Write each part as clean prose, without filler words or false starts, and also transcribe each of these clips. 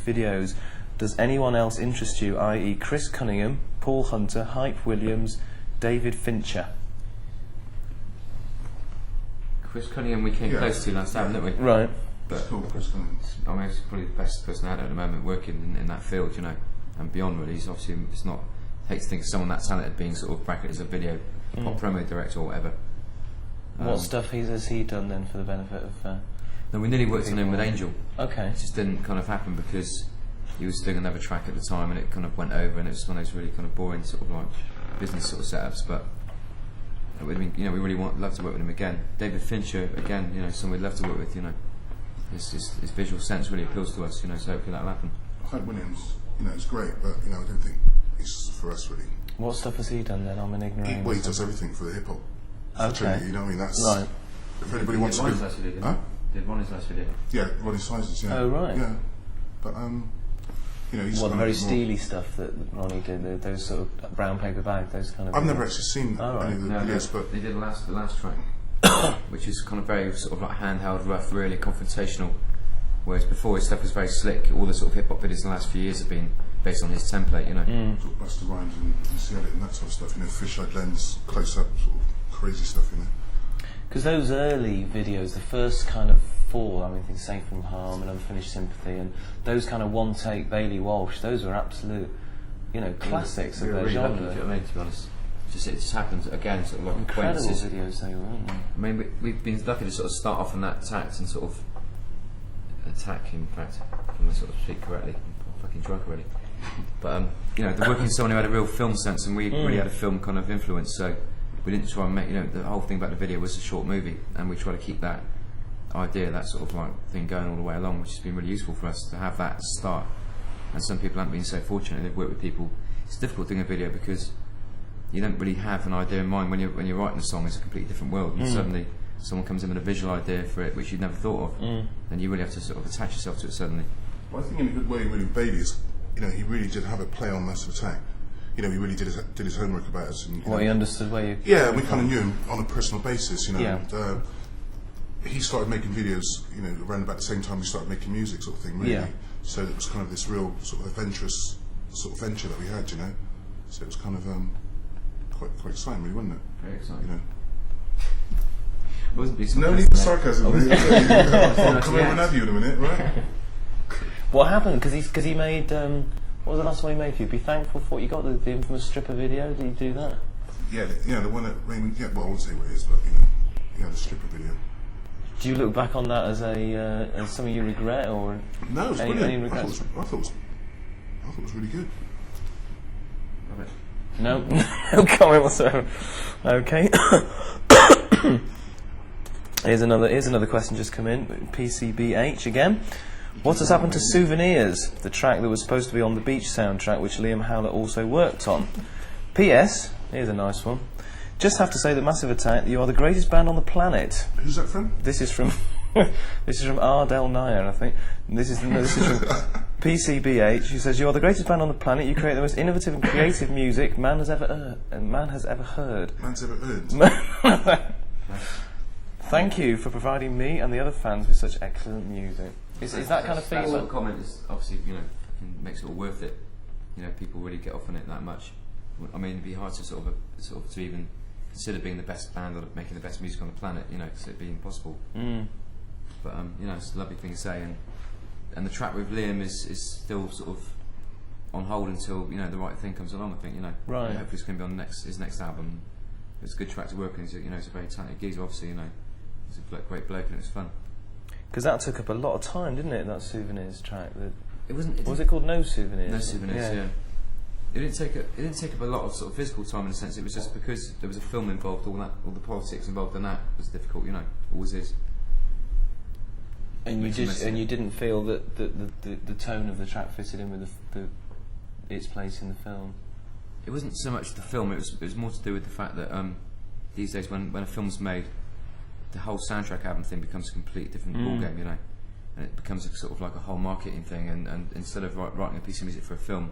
videos. Does anyone else interest you, i.e. Chris Cunningham, Paul Hunter, Hype Williams, David Fincher? Chris Cunningham we came close to last time, didn't we? Right. But Chris Cunningham, I mean, he's probably the best person out there at the moment working in that field, you know, and beyond really. He's obviously, it's not, I hate to think of someone that talented being sort of bracketed as a video or promo director or whatever. What stuff has he done then for the benefit of... no, we nearly worked on him with Angel. Okay. It just didn't kind of happen because he was doing another track at the time and it kind of went over, and it was one of those really kind of boring sort of like business sort of setups, but it would have been, you know, we really love to work with him again. David Fincher, again, you know, someone we'd love to work with, you know. His visual sense really appeals to us, you know, so hopefully that'll happen. Hype Williams, you know, it's great, but, you know, I don't think it's for us really. What stuff has he done then? I'm an ignorant. Well, he does everything for the hip hop. Okay. You know what I mean? That's right. If anybody wants to. Did Ronnie's last video? Yeah, Ronnie's sizes. Yeah. Oh right. Yeah, but you know, he's the very steely stuff that Ronnie did, those sort of brown paper bag, those kind of. I've never actually seen any of the videos, but they did the last track, which is kind of very sort of like handheld, rough, really confrontational. Whereas before his stuff was very slick. All the sort of hip hop videos in the last few years have been based on his template, you know. Sort of Busta Rhymes and see it and that sort of stuff. You know, fisheye lens, close up, sort of crazy stuff, you know. Because those early videos, the first kind of four, I mean, things Safe from Harm and Unfinished Sympathy, and those kind of one take Bailey Walsh, those were absolute, you know, classics of their genre. Lucky, I mean, to be honest, it just happens again, sort of like incredible videos they were. Weren't they? I mean, we've been lucky to sort of start off on that tact and sort of attack, in fact, from the sort of speak correctly. I'm fucking drunk already. But you know, they're working with someone who had a real film sense, and we really had a film kind of influence. So we didn't try and make, you know, the whole thing about the video was a short movie, and we try to keep that idea, that sort of like thing going all the way along, which has been really useful for us to have that start. And some people haven't been so fortunate; they've worked with people. It's difficult doing a video because you don't really have an idea in mind when you're writing a song. It's a completely different world, and suddenly someone comes in with a visual idea for it which you'd never thought of, and you really have to sort of attach yourself to it suddenly. Well, I think in a good way, really, Bailey is, you know, he really did have a play on Massive Attack. You know, he really did his homework about us. And, he understood where you... Yeah, we kind of knew him on a personal basis, you know. Yeah. And, he started making videos, you know, around about the same time we started making music, sort of thing, really. Yeah. So it was kind of this real sort of adventurous sort of venture that we had, you know. So it was kind of quite exciting, really, wasn't it? Very exciting. You know. No need for sarcasm. I'll come over and have you in a minute, right? What happened? Because he made. What was the last one he made for you? Be Thankful for What You Got, the infamous stripper video. Did he do that? Yeah, the one that Raymond. Yeah, well, I won't say what it is, but you know, yeah, the stripper video. Do you look back on that as as something you regret, or no? It was any brilliant. regrets? I thought it was really good. Love it. No, no comment whatsoever. Okay. Here's another question just come in. PCBH again. What has happened to Souvenirs, the track that was supposed to be on the Beach soundtrack, which Liam Howlett also worked on? P.S. Here's a nice one. Just have to say that Massive Attack, you are the greatest band on the planet. Who's that from? This is from Ardell Naya, I think. This is from PCBH. He says, you are the greatest band on the planet. You create the most innovative and creative music man has ever heard. Man's ever heard. Thank you for providing me and the other fans with such excellent music. Is that kind of thing? That sort of comment is obviously, you know, makes it all worth it. You know, people really get off on it that much. I mean, it'd be hard to sort of to even consider being the best band or making the best music on the planet. You know, because it'd be impossible. But you know, it's a lovely thing to say. And the track with Liam is still sort of on hold until, you know, the right thing comes along. I think, you know, right. Hopefully it's going to be on his next album. It's a good track to work on. You know, it's a very talented geezer. Obviously, you know, he's a great bloke and it was fun. Because that took up a lot of time, didn't it? That Souvenirs track. Was it called No Souvenirs? No Souvenirs. Yeah. It didn't take up a lot of sort of physical time in a sense. It was just because there was a film involved. All the politics involved in that was difficult. You know, always is. And you didn't feel that the tone of the track fitted in with its place in the film. It wasn't so much the film. It was more to do with the fact that these days when a film's made, the whole soundtrack album thing becomes a completely different ballgame, you know, and it becomes a sort of like a whole marketing thing. And instead of writing a piece of music for a film,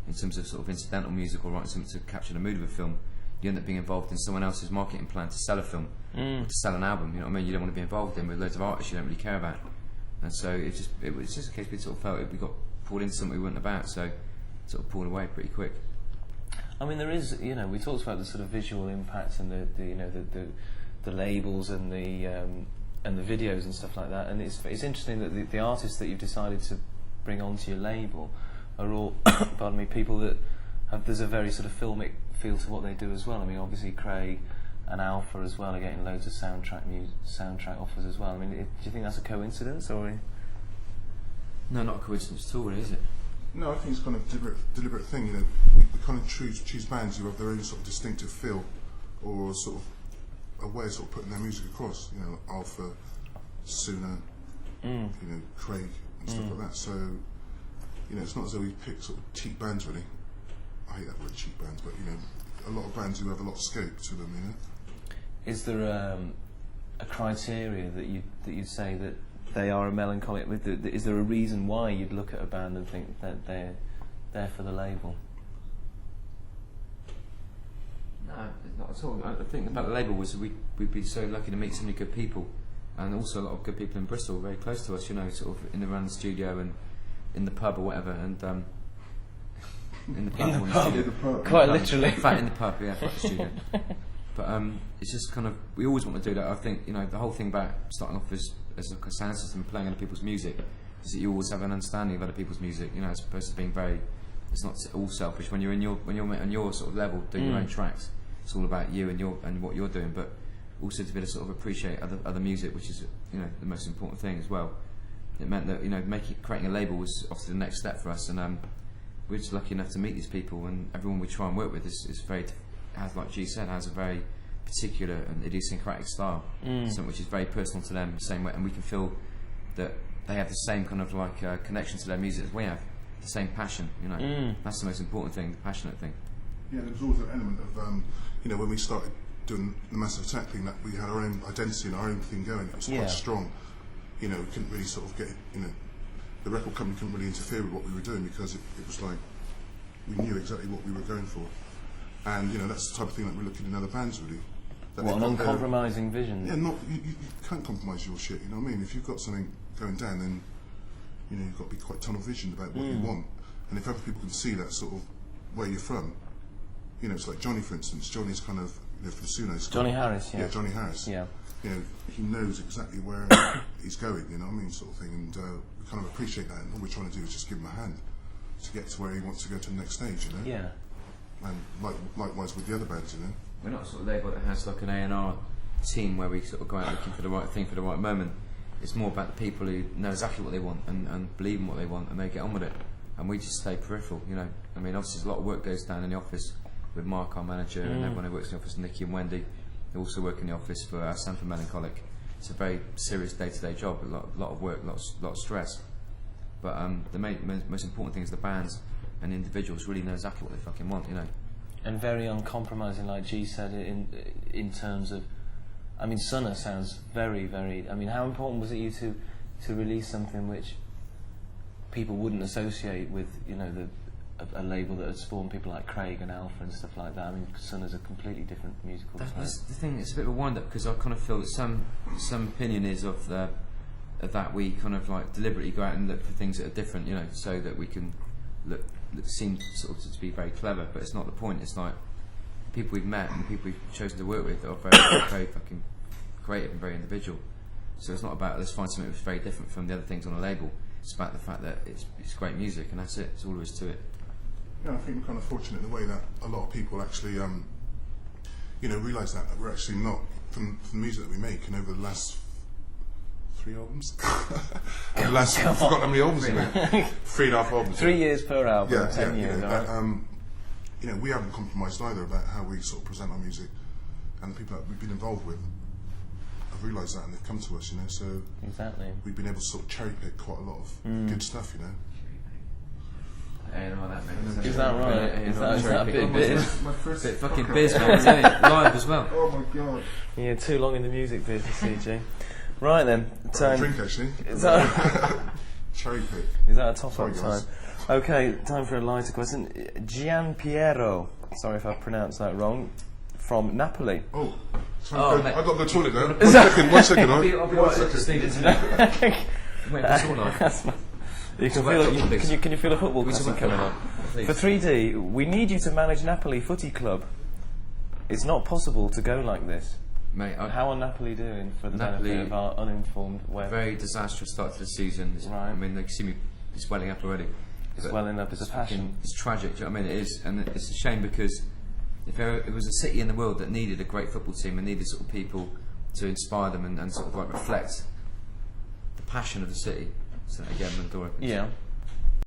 in terms of sort of incidental music or writing something to capture the mood of a film, you end up being involved in someone else's marketing plan to sell a film, to sell an album. You know what I mean? You don't want to be involved in with loads of artists you don't really care about. And so it was just a case we sort of felt we got pulled into something we weren't about, so sort of pulled away pretty quick. I mean, there is, you know, we talked about the sort of visual impact and the you know, the labels and the videos and stuff like that, and it's interesting that the artists that you've decided to bring onto your label are all, pardon me, people that have, there's a very sort of filmic feel to what they do as well. I mean, obviously Craig and Alpha as well are getting loads of soundtrack offers as well. I mean, do you think that's a coincidence, or? No, not a coincidence at all, really, is it? No, I think it's kind of deliberate thing. You know, we kind of choose bands who have their own sort of distinctive feel, or sort of a way of sort of putting their music across. You know, Alpha, Suna, you know, Craig and stuff like that. So, you know, it's not as though we pick sort of cheap bands, really. I hate that word, cheap bands, but you know, a lot of bands who have a lot of scope to them. You know. Is there a criteria that you'd say that they are a melancholic? Is there a reason why you'd look at a band and think that they're there for the label? No, not at all. I think about the label was we'd be so lucky to meet so many good people, and also a lot of good people in Bristol, very close to us. You know, sort of in around the studio and in the pub or whatever, and in the pub, In the or in pub. studio. In the pub. Quite In the pub. literally. In fact, in the pub, yeah, not the studio. But it's just kind of, we always want to do that. I think, you know, the whole thing about starting off as like a sound system, playing other people's music, is that you always have an understanding of other people's music. You know, as opposed to being very, it's not all selfish. When you're on your sort of level, doing your own tracks, it's all about you and what you're doing. But also to be able to sort of appreciate other music, which is, you know, the most important thing as well. It meant that, you know, creating a label was obviously the next step for us, and we're just lucky enough to meet these people, and everyone we try and work with is very, has, like G said, has a very particular and idiosyncratic style, something which is very personal to them, the same way, and we can feel that they have the same kind of like connection to their music as we have, the same passion. You know, that's the most important thing, the passionate thing. Yeah, there was always an element of, you know, when we started doing the Massive Attack thing, that we had our own identity and our own thing going. It was quite strong. You know, we couldn't really sort of get, you know, the record company couldn't really interfere with what we were doing, because it was like we knew exactly what we were going for. And, you know, that's the type of thing that we're looking in other bands, really. What, an uncompromising vision? Yeah, you can't compromise your shit, you know what I mean? If you've got something going down, then, you know, you've got to be quite tunnel visioned about what you want. And if other people can see that sort of where you're from, you know, it's like Johnny, for instance. Johnny's kind of, you know, from Suno's. Johnny Harris, yeah. Yeah, Johnny Harris. Yeah. You know, he knows exactly where he's going, you know what I mean, sort of thing. And we kind of appreciate that. And all we're trying to do is just give him a hand to get to where he wants to go to the next stage, you know? Yeah. And likewise with the other bands, you know? We're not sort of label that has like an A&R team where we sort of go out looking for the right thing for the right moment. It's more about the people who know exactly what they want and believe in what they want, and they get on with it. And we just stay peripheral, you know. I mean, obviously a lot of work goes down in the office with Mark, our manager, and everyone who works in the office, Nikki and Wendy. They also work in the office for our Sanford Melancholic. It's a very serious day-to-day job, a lot of work, a lot of stress. But the most important thing is the bands and the individuals really know exactly what they fucking want, you know. And very uncompromising, like G said, in terms of, I mean, Sunna sounds very, very. I mean, how important was it you to release something which people wouldn't associate with, you know, a label that had spawned people like Craig and Alpha and stuff like that? I mean, Sunna's a completely different musical style. That's the thing. It's a bit of a wind-up, because I kind of feel that some opinion is of that we kind of like deliberately go out and look for things that are different, you know, so that we can seem sort of to be very clever, but it's not the point. It's like the people we've met and the people we've chosen to work with are very, very fucking creative and very individual. So it's not about let's find something that's very different from the other things on the label. It's about the fact that it's great music, and that's it. It's all there is to it. Yeah, I think we're kind of fortunate in the way that a lot of people actually, you know, realise that we're actually not from the music that we make, and over the last 3 albums, I forgot how many albums we made. 3.5 albums. 3 years per album, Yeah, 10 yeah, years. you Right? know, you know, we haven't compromised either about how we sort of present our music, and the people that we've been involved with have realised that, and they've come to us, you know. So Exactly. we've been able to sort of cherry pick quite a lot of good stuff, you know. Is that right? Is that a bit biz? My first Bit fucking fuck biz, up. man, isn't it? Live as well. Oh my god. Yeah, too long in the music business, CG. Right then, time. Drink actually. Is that, Cherry pick. is that a top Sorry, up guys. time? Okay, time for a lighter question. Gian Piero, sorry if I pronounced that wrong, from Napoli. Oh, Oh, sorry, mate. I've got to go to the toilet now. 1 second, 1 second, I'll right? be right back to Stephen's. Wait, that's all night. That's my- You can feel can you feel a football question coming up? Please. For 3D, we need you to manage Napoli Footy Club. It's not possible to go like this. Mate, How are Napoli doing for the Napoli, benefit of our uninformed web? very disastrous start to the season. Right. I mean, they see me swelling up already. It's But welling up as a passion. It's tragic. Do you know what I mean? It is, and it's a shame because if it was a city in the world that needed a great football team and needed sort of people to inspire them and sort of like reflect the passion of the city. So again, when the door opens. Yeah.